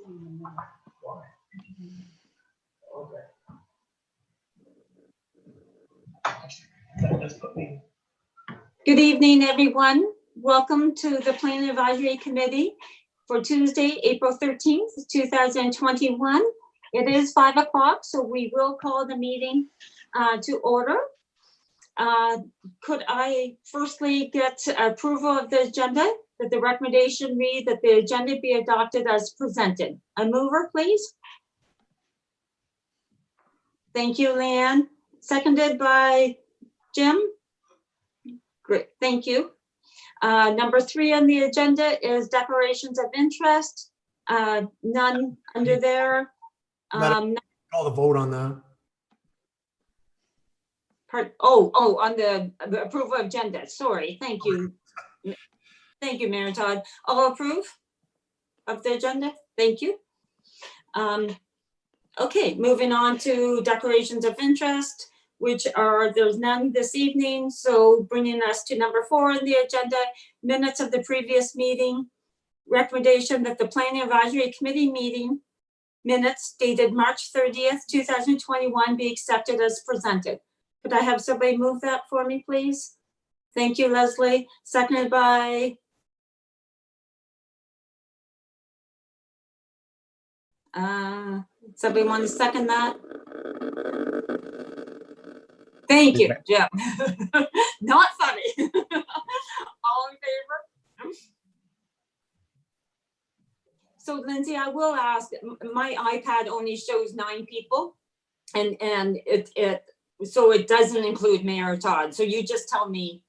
Good evening, everyone. Welcome to the Planning Advisory Committee for Tuesday, April 13th, 2021. It is 5 o'clock, so we will call the meeting to order. Could I firstly get approval of the agenda, that the recommendation read that the agenda be adopted as presented? A mover, please. Thank you, Leanne. Seconded by Jim. Great, thank you. Number 3 on the agenda is declarations of interest. None under there. Call the vote on that. On the approval of agenda. Sorry, thank you. Thank you, Mayor Todd. All approve of the agenda? Thank you. Okay, moving on to declarations of interest, which are, there's none this evening. So bringing us to number 4 on the agenda, minutes of the previous meeting. Recommendation that the Planning Advisory Committee meeting minutes dated March 30th, 2021 be accepted as presented. Could I have somebody move that for me, please? Thank you, Leslie. Seconded by somebody want to second that? Thank you, Jim. Not funny. All in favor? So Lindsay, I will ask, my iPad only shows 9 people and so it doesn't include Mayor Todd. So you just tell me,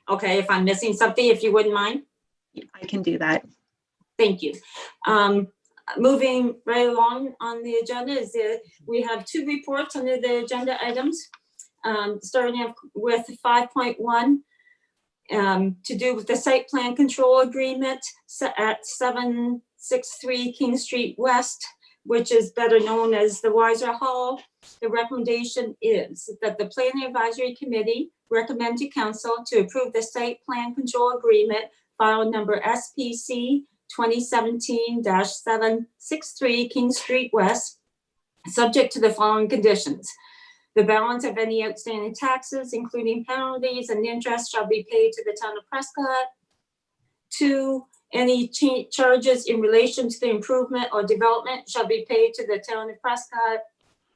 okay, if I'm missing something, if you wouldn't mind. I can do that. Thank you. Moving right along on the agenda is we have 2 reports under the agenda items. Starting off with 5.1 to do with the site plan control agreement at 763 King Street West, which is better known as the Weiser Hall. The recommendation is that the Planning Advisory Committee recommend to Council to approve the site plan control agreement file number SPC 2017-763 King Street West, subject to the following conditions. The balance of any outstanding taxes, including penalties and interest, shall be paid to the town of Prescott. 2, any charges in relation to the improvement or development shall be paid to the town of Prescott.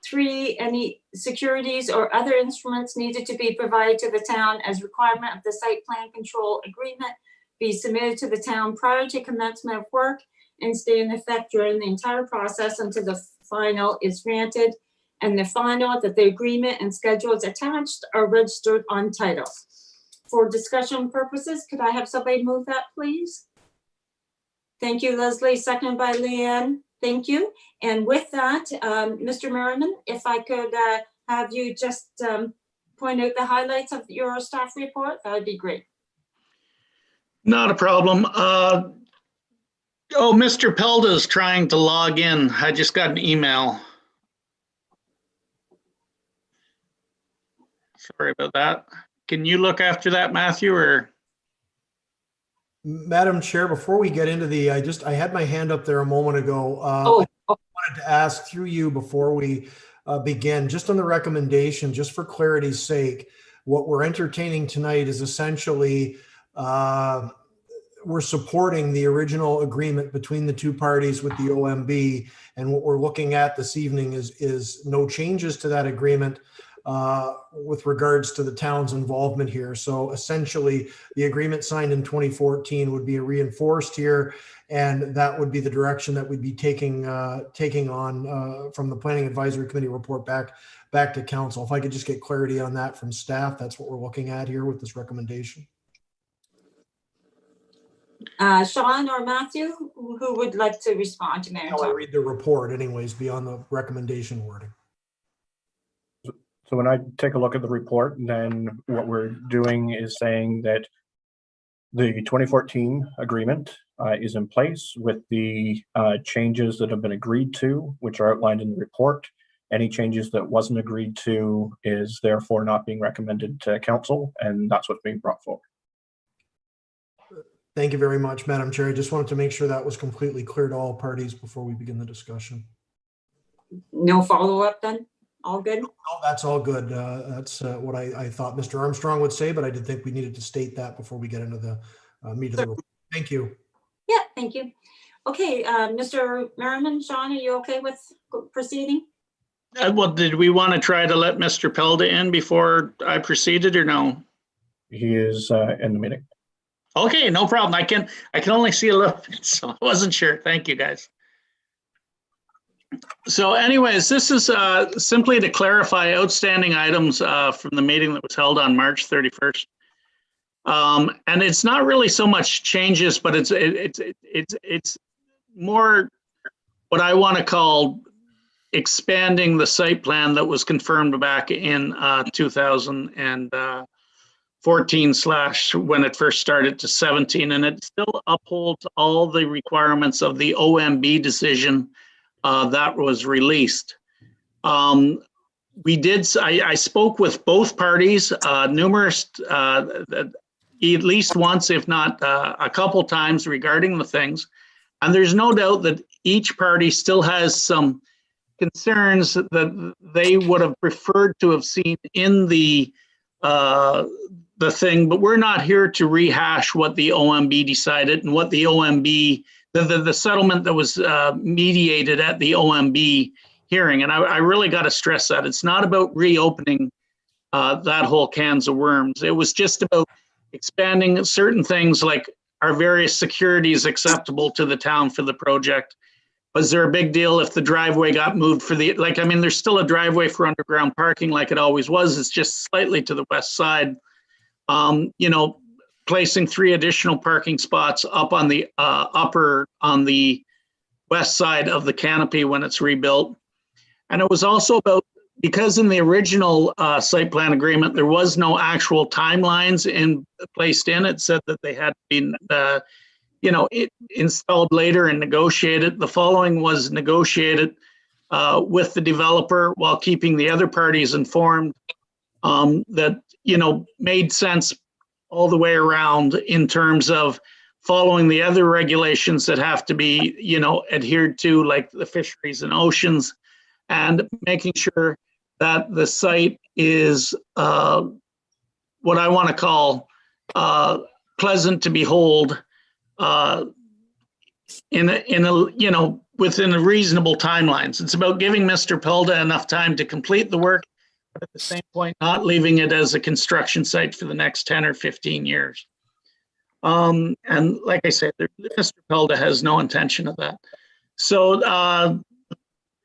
3, any securities or other instruments needed to be provided to the town as requirement of the site plan control agreement be submitted to the town prior to commencement of work and stay in effect during the entire process until the final is granted. And the final, that the agreement and schedules attached are registered on title. For discussion purposes, could I have somebody move that, please? Thank you, Leslie. Seconded by Leanne. Thank you. And with that, Mr. Merriman, if I could have you just point out the highlights of your staff report, that would be great. Not a problem. Mr. Pelda is trying to log in. I just got an email. Sorry about that. Can you look after that, Matthew, or? Madam Chair, before we get into the, I had my hand up there a moment ago. I wanted to ask through you before we begin, just on the recommendation, just for clarity's sake, what we're entertaining tonight is essentially we're supporting the original agreement between the 2 parties with the OMB, and what we're looking at this evening is no changes to that agreement with regards to the town's involvement here. So essentially, the agreement signed in 2014 would be reinforced here, and that would be the direction that we'd be taking on from the Planning Advisory Committee report back to council. If I could just get clarity on that from staff, that's what we're looking at here with this recommendation. Sean or Matthew, who would like to respond to Mayor Todd? How I read the report anyways, beyond the recommendation wording. So when I take a look at the report, then what we're doing is saying that the 2014 agreement is in place with the changes that have been agreed to, which are outlined in the report. Any changes that wasn't agreed to is therefore not being recommended to council, and that's what's being brought forward. Thank you very much, Madam Chair. I just wanted to make sure that was completely clear to all parties before we begin the discussion. No follow-up then? All good? Oh, that's all good. That's what I thought Mr. Armstrong would say, but I did think we needed to state that before we get into the meat of the report. Thank you. Yeah, thank you. Okay, Mr. Merriman, Sean, are you okay with proceeding? Well, did we want to try to let Mr. Pelda in before I proceeded or no? He is in the meeting. Okay, no problem. I can only see a little bit, so I wasn't sure. Thank you, guys. So anyways, this is simply to clarify outstanding items from the meeting that was held on March 31st. And it's not really so much changes, but it's more what I want to call expanding the site plan that was confirmed back in 2014 / when it first started to 17, and it still upholds all the requirements of the OMB decision that was released. I spoke with both parties numerous, at least once, if not a couple times, regarding the things. And there's no doubt that each party still has some concerns that they would have preferred to have seen in the thing, but we're not here to rehash what the OMB decided and what the OMB, the settlement that was mediated at the OMB hearing. And I really got to stress that it's not about reopening that whole cans of worms. It was just about expanding certain things like, are various securities acceptable to the town for the project? Was there a big deal if the driveway got moved for the, like, I mean, there's still a driveway for underground parking like it always was. It's just slightly to the west side. You know, placing 3 additional parking spots up on the on the west side of the canopy when it's rebuilt. And it was also about, because in the original site plan agreement, there was no actual timelines placed in. It said that they had been, installed later and negotiated. The following was negotiated with the developer while keeping the other parties informed, that, made sense all the way around in terms of following the other regulations that have to be, adhered to, like the fisheries and oceans, and making sure that the site is what I want to call pleasant to behold, within a reasonable timelines. It's about giving Mr. Pelda enough time to complete the work, but at the same point, not leaving it as a construction site for the next 10 or 15 years. And like I said, Mr. Pelda has no intention of that. So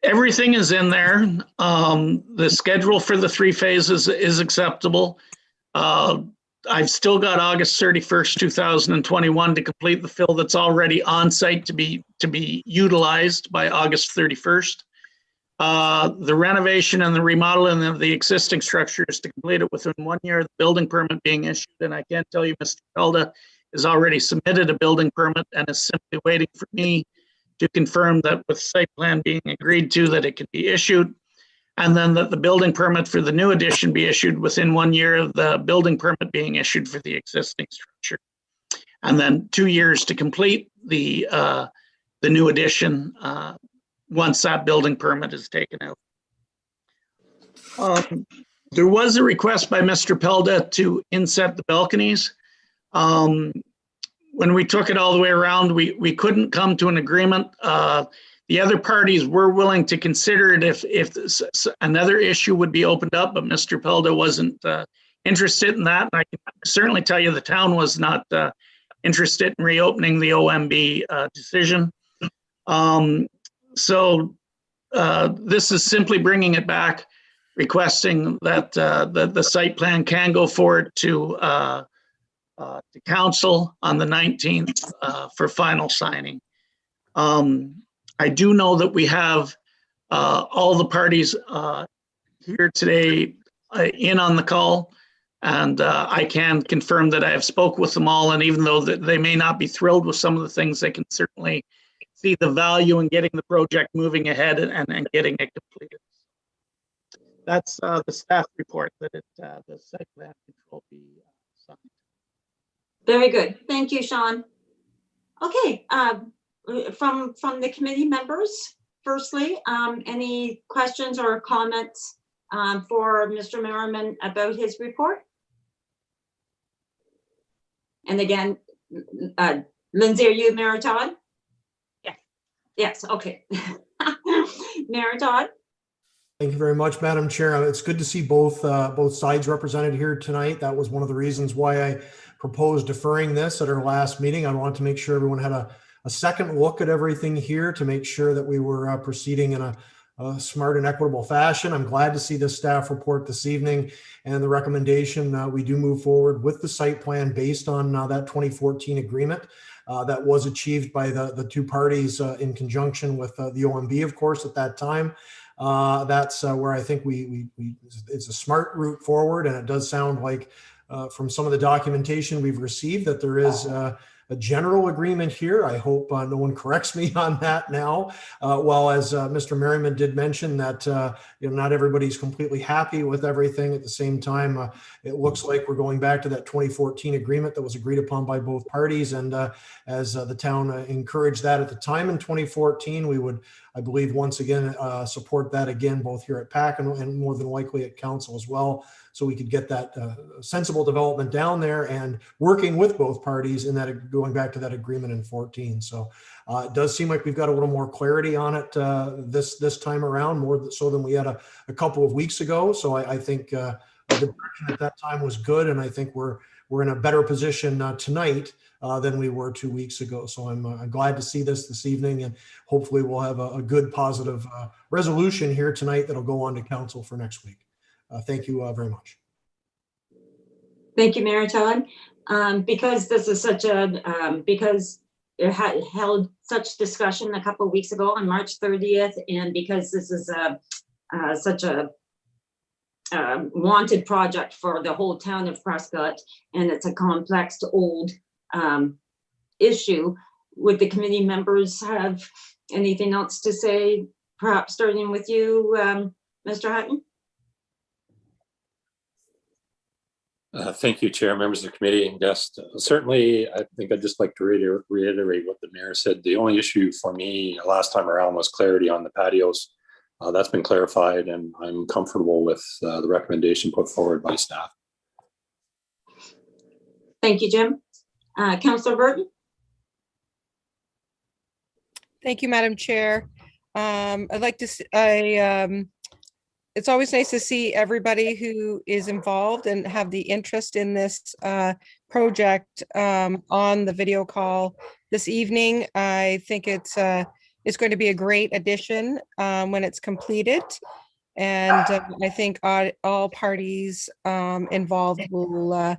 everything is in there. The schedule for the 3 phases is acceptable. I've still got August 31st, 2021 to complete the fill that's already on site to be utilized by August 31st. The renovation and the remodeling of the existing structure is to complete it within 1 year of the building permit being issued. And I can tell you, Mr. Pelda has already submitted a building permit and is simply waiting for me to confirm that with site plan being agreed to, that it can be issued. And then that the building permit for the new addition be issued within 1 year of the building permit being issued for the existing structure. And then 2 years to complete the new addition once that building permit is taken out. There was a request by Mr. Pelda to inset the balconies. When we took it all the way around, we couldn't come to an agreement. The other parties were willing to consider it if another issue would be opened up, but Mr. Pelda wasn't interested in that. And I can certainly tell you the town was not interested in reopening the OMB decision. So this is simply bringing it back, requesting that the site plan can go forward to council on the 19th for final signing. I do know that we have all the parties here today in on the call, and I can confirm that I have spoke with them all, and even though that they may not be thrilled with some of the things, they can certainly see the value in getting the project moving ahead and getting it completed. That's the staff report that the site plan control be signed. Very good. Thank you, Sean. Okay, from the committee members, firstly, any questions or comments for Mr. Merriman about his report? And again, Lindsay, are you Mayor Todd? Yes. Yes, okay. Mayor Todd? Thank you very much, Madam Chair. It's good to see both sides represented here tonight. That was one of the reasons why I proposed deferring this at our last meeting. I wanted to make sure everyone had a second look at everything here to make sure that we were proceeding in a smart and equitable fashion. I'm glad to see this staff report this evening and the recommendation. We do move forward with the site plan based on that 2014 agreement that was achieved by the two parties in conjunction with the OMB, of course, at that time. That's where I think it's a smart route forward, and it does sound like from some of the documentation we've received that there is a general agreement here. I hope no one corrects me on that now. Well, as Mr. Merriman did mention that not everybody's completely happy with everything. At the same time, it looks like we're going back to that 2014 agreement that was agreed upon by both parties. And as the town encouraged that at the time in 2014, we would, I believe, once again support that again, both here at PAC and more than likely at council as well, so we could get that sensible development down there and working with both parties in that, going back to that agreement in 14. So it does seem like we've got a little more clarity on it this time around, more so than we had a couple of weeks ago. So I think the direction at that time was good, and I think we're in a better position tonight than we were 2 weeks ago. So I'm glad to see this evening, and hopefully we'll have a good positive resolution here tonight that'll go on to council for next week. Thank you very much. Thank you, Mayor Todd. Because this is such a, because it had held such discussion a couple of weeks ago on March 30th, and because this is such a wanted project for the whole town of Prescott, and it's a complex old issue, would the committee members have anything else to say? Perhaps starting with you, Mr. Hutton? Thank you, Chair, members of the committee and guests. Certainly, I think I'd just like to reiterate what the mayor said. The only issue for me last time around was clarity on the patios. That's been clarified, and I'm comfortable with the recommendation put forward by staff. Thank you, Jim. Councillor Burton? Thank you, Madam Chair. I'd like to, it's always nice to see everybody who is involved and have the interest in this project on the video call this evening. I think it's going to be a great addition when it's completed. And I think all parties involved will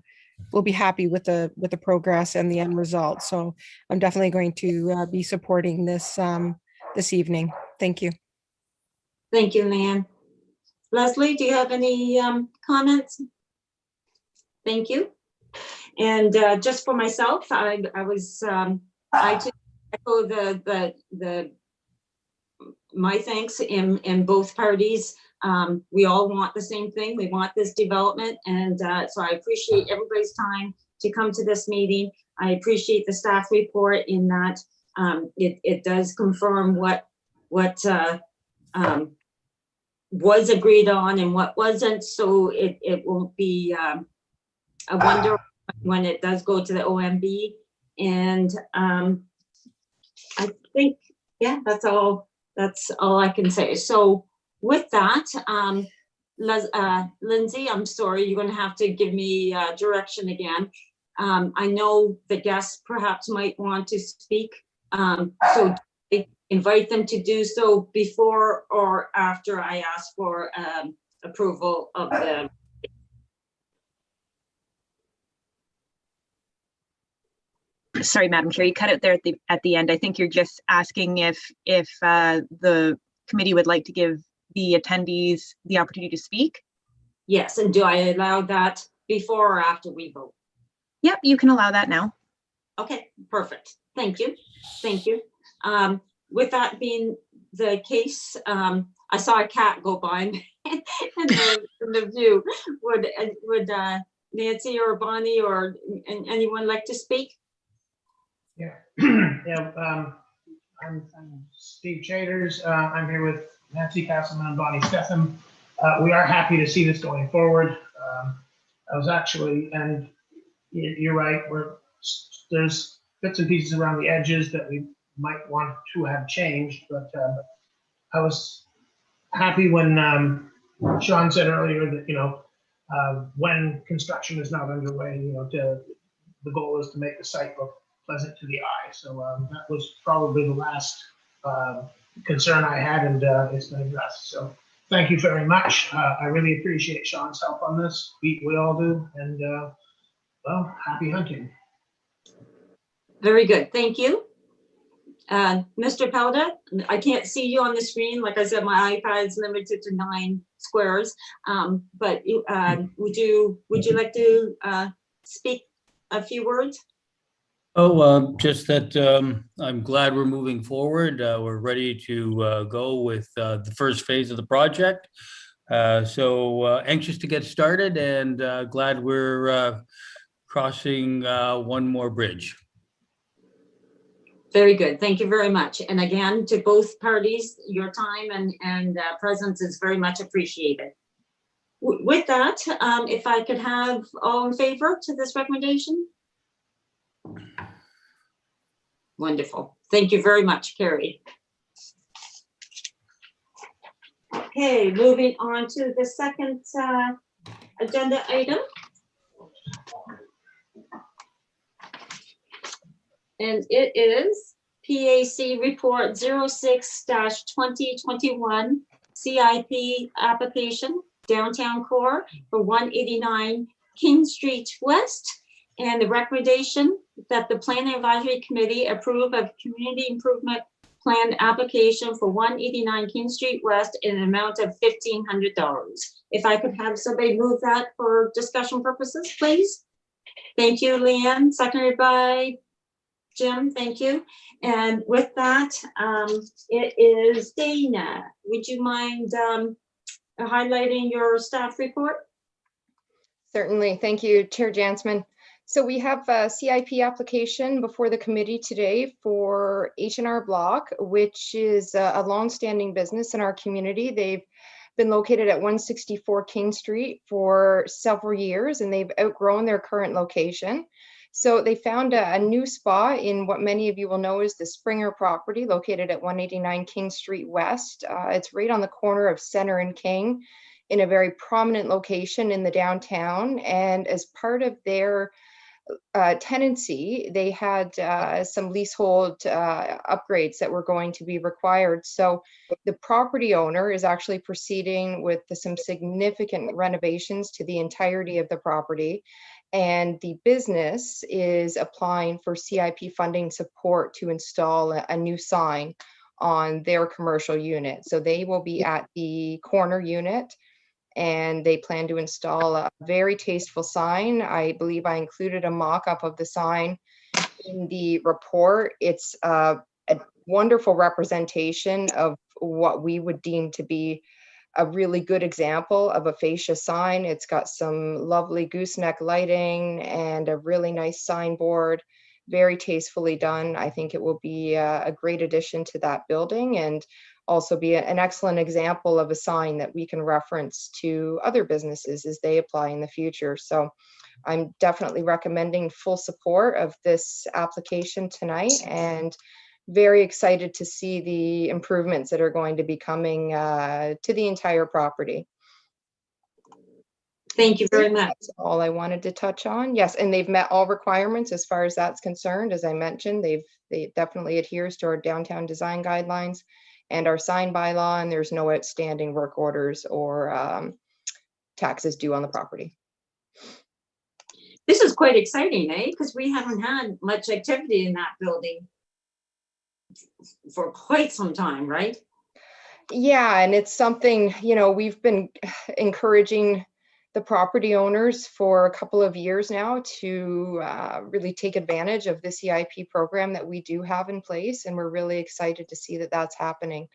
be happy with the progress and the end result. So I'm definitely going to be supporting this this evening. Thank you. Thank you, Leanne. Leslie, do you have any comments? Thank you. And just for myself, I too echo my thanks in both parties. We all want the same thing. We want this development, and so I appreciate everybody's time to come to this meeting. I appreciate the staff report in that it does confirm what was agreed on and what wasn't, so it won't be a wonder when it does go to the OMB. And I think, yeah, that's all I can say. So with that, Lindsay, I'm sorry, you're going to have to give me direction again. I know the guests perhaps might want to speak, so invite them to do so before or after I ask for approval of the. Sorry, Madam Chair, you cut out there at the end. I think you're just asking if the committee would like to give the attendees the opportunity to speak. Yes, and do I allow that before or after we vote? Yep, you can allow that now. Okay, perfect. Thank you. Thank you. With that being the case, I saw a cat go by in the view. Would Nancy or Bonnie or anyone like to speak? Yeah, yeah. I'm Steve Chaders. I'm here with Nancy Castleman and Bonnie Stetham. We are happy to see this going forward. I was actually, and you're right, there's bits and pieces around the edges that we might want to have changed, but I was happy when Sean said earlier that, when construction is not underway, the goal is to make the site look pleasant to the eye. So that was probably the last concern I had, and it's been addressed. So thank you very much. I really appreciate Sean's help on this. We all do. And well, happy hunting. Very good. Thank you. Mr. Pelda, I can't see you on the screen. Like I said, my iPad's limited to 9 squares. But would you like to speak a few words? Oh, just that I'm glad we're moving forward. We're ready to go with the first phase of the project. So anxious to get started, and glad we're crossing one more bridge. Very good. Thank you very much. And again, to both parties, your time and presence is very much appreciated. With that, if I could have all in favor to this recommendation? Wonderful. Thank you very much, Carrie. Okay, moving on to the second agenda item. And it is PAC Report 06-2021 CIP application, Downtown Core for 189 King Street West. And the recommendation that the Planning Advisory Committee approve of community improvement plan application for 189 King Street West in an amount of $1,500. If I could have somebody move that for discussion purposes, please. Thank you, Leanne, seconded by Jim, thank you. And with that, it is Dana. Would you mind highlighting your staff report? Certainly. Thank you, Chair Jansman. So we have a CIP application before the committee today for H&R Block, which is a longstanding business in our community. They've been located at 164 King Street for several years, and they've outgrown their current location. So they found a new spot in what many of you will know is the Springer property located at 189 King Street West. It's right on the corner of Center and King in a very prominent location in the downtown. And as part of their tenancy, they had some leasehold upgrades that were going to be required. So the property owner is actually proceeding with some significant renovations to the entirety of the property. And the business is applying for CIP funding support to install a new sign on their commercial unit. So they will be at the corner unit, and they plan to install a very tasteful sign. I believe I included a mock-up of the sign in the report. It's a wonderful representation of what we would deem to be a really good example of a fascia sign. It's got some lovely gooseneck lighting and a really nice signboard, very tastefully done. I think it will be a great addition to that building, and also be an excellent example of a sign that we can reference to other businesses as they apply in the future. So I'm definitely recommending full support of this application tonight, and very excited to see the improvements that are going to be coming to the entire property. Thank you very much. That's all I wanted to touch on. Yes, and they've met all requirements as far as that's concerned. As I mentioned, they definitely adheres to our downtown design guidelines and our sign bylaw, and there's no outstanding work orders or taxes due on the property. This is quite exciting, eh? Because we haven't had much activity in that building for quite some time, right? Yeah, and it's something, we've been encouraging the property owners for a couple of years now to really take advantage of the CIP program that we do have in place. And we're really excited to see that that's happening.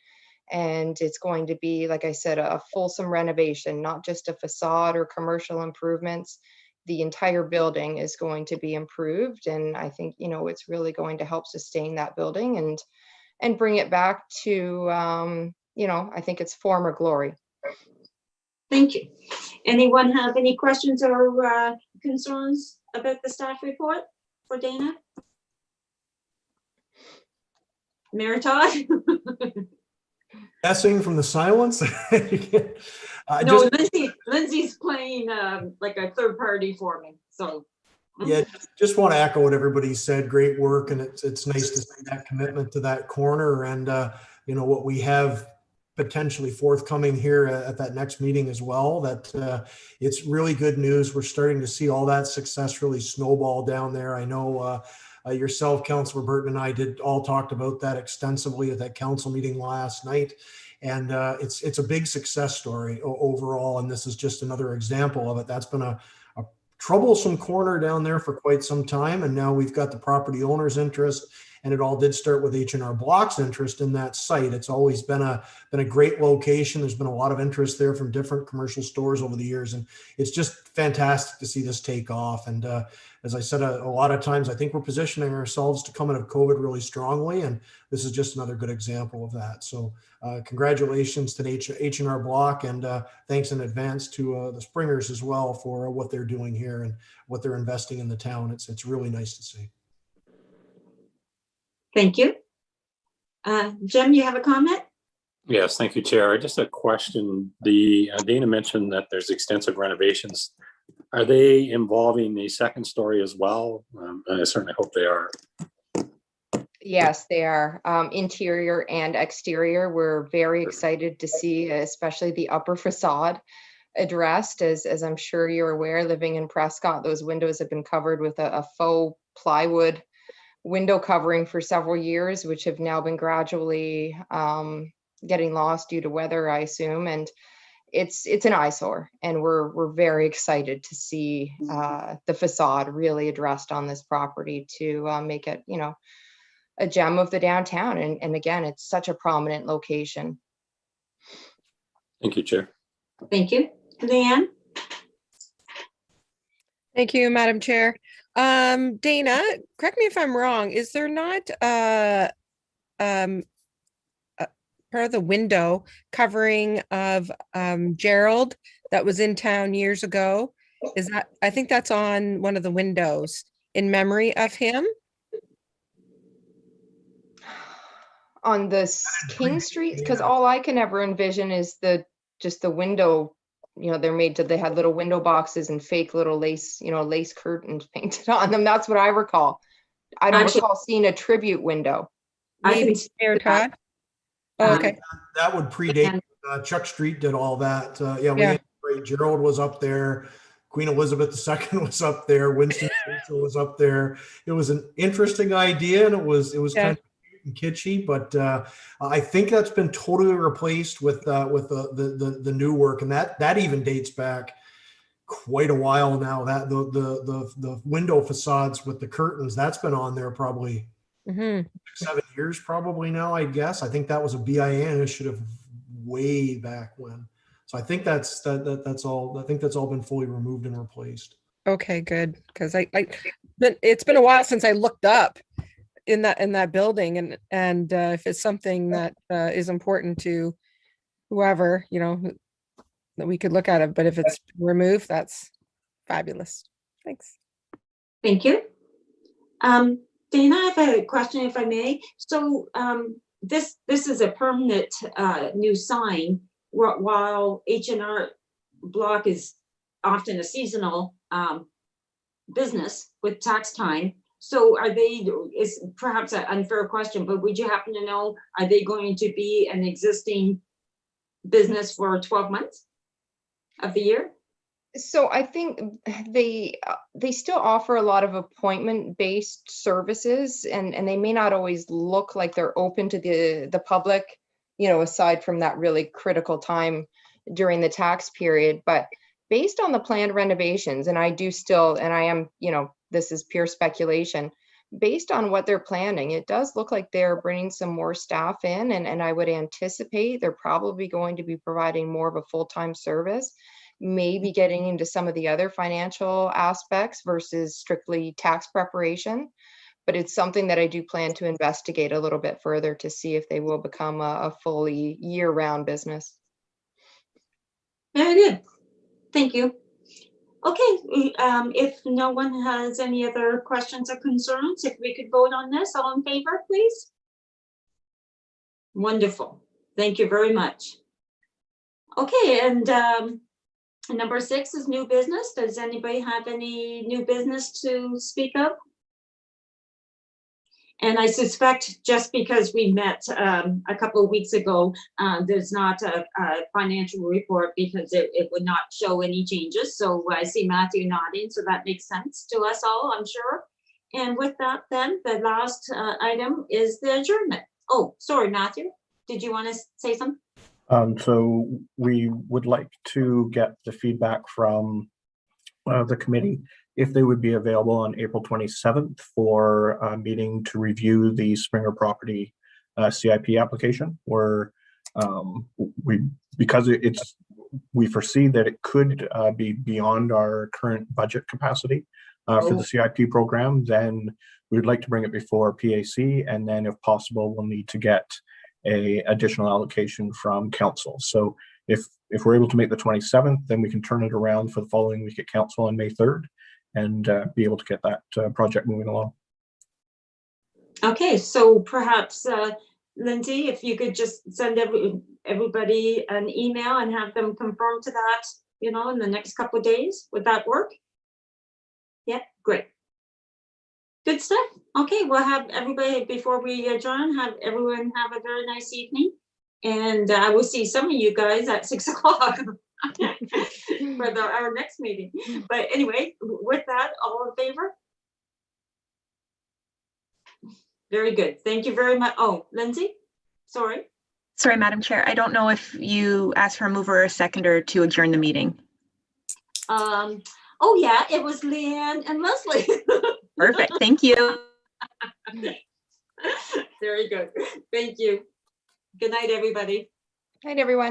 And it's going to be, like I said, a fulsome renovation, not just a facade or commercial improvements. the entire building is going to be improved. And I think, you know, it's really going to help sustain that building and bring it back to, you know, I think its former glory. Thank you. Anyone have any questions or concerns about the staff report for Dana? Mayor Todd? Guessing from the silence. No, Lindsay's playing like a third party for me, so. Yeah, just want to echo what everybody said. Great work, and it's nice to see that commitment to that corner, and you know what we have potentially forthcoming here at that next meeting as well. That it's really good news. We're starting to see all that success really snowball down there. I know yourself, Councilor Burton, and I talked about that extensively at that council meeting last night. And it's a big success story overall, and this is just another example of it. That's been a troublesome corner down there for quite some time, and now we've got the property owner's interest, and it all did start with H&R Block's interest in that site. It's always been a great location. There's been a lot of interest there from different commercial stores over the years, and it's just fantastic to see this take off. And as I said, a lot of times I think we're positioning ourselves to come out of COVID really strongly, and this is just another good example of that. So congratulations to H&R Block, and thanks in advance to the Springers as well for what they're doing here and what they're investing in the town. It's really nice to see. Thank you. Jim, you have a comment? Yes, thank you, Chair. Just a question. Dana mentioned that there's extensive renovations. Are they involving the second story as well? I certainly hope they are. Yes, they are, interior and exterior. We're very excited to see, especially the upper facade addressed. As I'm sure you're aware, living in Prescott, those windows have been covered with a faux plywood window covering for several years, which have now been gradually getting lost due to weather, I assume. And it's an eyesore, and we're very excited to see the facade really addressed on this property to make it, you know, a gem of the downtown. And again, it's such a prominent location. Thank you, Chair. Thank you. Leanne? Thank you, Madam Chair. Dana, correct me if I'm wrong, is there not part of the window covering of Gerald that was in town years ago? Is that, I think that's on one of the windows in memory of him? On the King Street, because all I can ever envision is just the window, you know, they had little window boxes and fake little lace, you know, lace curtains painted on them. That's what I recall. I don't recall seeing a tribute window. Maybe Mayor Todd? Oh, okay. That would predate. Chuck Street did all that. Yeah. Gerald was up there. Queen Elizabeth II was up there. Winston Churchill was up there. It was an interesting idea, and it was kind of and kitschy, but I think that's been totally replaced with the new work, and that even dates back quite a while now. That the window facades with the curtains, that's been on there probably 7 years probably now, I guess. I think that was a BIA initiative way back when. So I think that's all. I think that's all been fully removed and replaced. Okay, good, because it's been a while since I looked up in that building, and if it's something that is important to whoever, you know, that we could look at it, but if it's removed, that's fabulous. Thanks. Thank you. Dana, I have a question, if I may. So this is a permanent new sign, while H&R Block is often a seasonal business with tax time. So is perhaps an unfair question, but would you happen to know, are they going to be an existing business for 12 months of the year? So I think they still offer a lot of appointment-based services, and they may not always look like they're open to the public, you know, aside from that really critical time during the tax period. But based on the planned renovations, and I am, you know, this is pure speculation, based on what they're planning, it does look like they're bringing some more staff in, and I would anticipate they're probably going to be providing more of a full-time service. maybe getting into some of the other financial aspects versus strictly tax preparation. But it's something that I do plan to investigate a little bit further to see if they will become a fully year-round business. Very good. Thank you. Okay, if no one has any other questions or concerns, if we could vote on this, all in favor, please? Wonderful. Thank you very much. Okay, and number 6 is new business. Does anybody have any new business to speak of? And I suspect just because we met a couple of weeks ago, there's not a financial report because it would not show any changes. So I see Matthew nodding, so that makes sense to us all, I'm sure. And with that, then the last item is the adjournment. Oh, sorry, Matthew, did you want to say something? So we would like to get the feedback from the committee if they would be available on April 27th for a meeting to review the Springer property CIP application, where because we foresee that it could be beyond our current budget capacity for the CIP program, then we'd like to bring it before PAC, and then if possible, we'll need to get a additional allocation from council. So if we're able to make the 27th, then we can turn it around for the following week at council on May 3rd and be able to get that project moving along. Okay, so perhaps Lindsay, if you could just send everybody an email and have them confirm to that, in the next couple of days, would that work? Yeah, great. Good stuff. Okay, we'll have everybody, before we adjourn, have everyone have a very nice evening. And I will see some of you guys at 6 o'clock for our next meeting. But anyway, with that, all in favor? Very good. Thank you very much. Oh, Lindsay, sorry. Sorry, Madam Chair. I don't know if you asked for a mover or a seconder to adjourn the meeting. Oh yeah, it was Leanne and Leslie. Perfect. Thank you. Very good. Thank you. Good night, everybody. Night, everyone.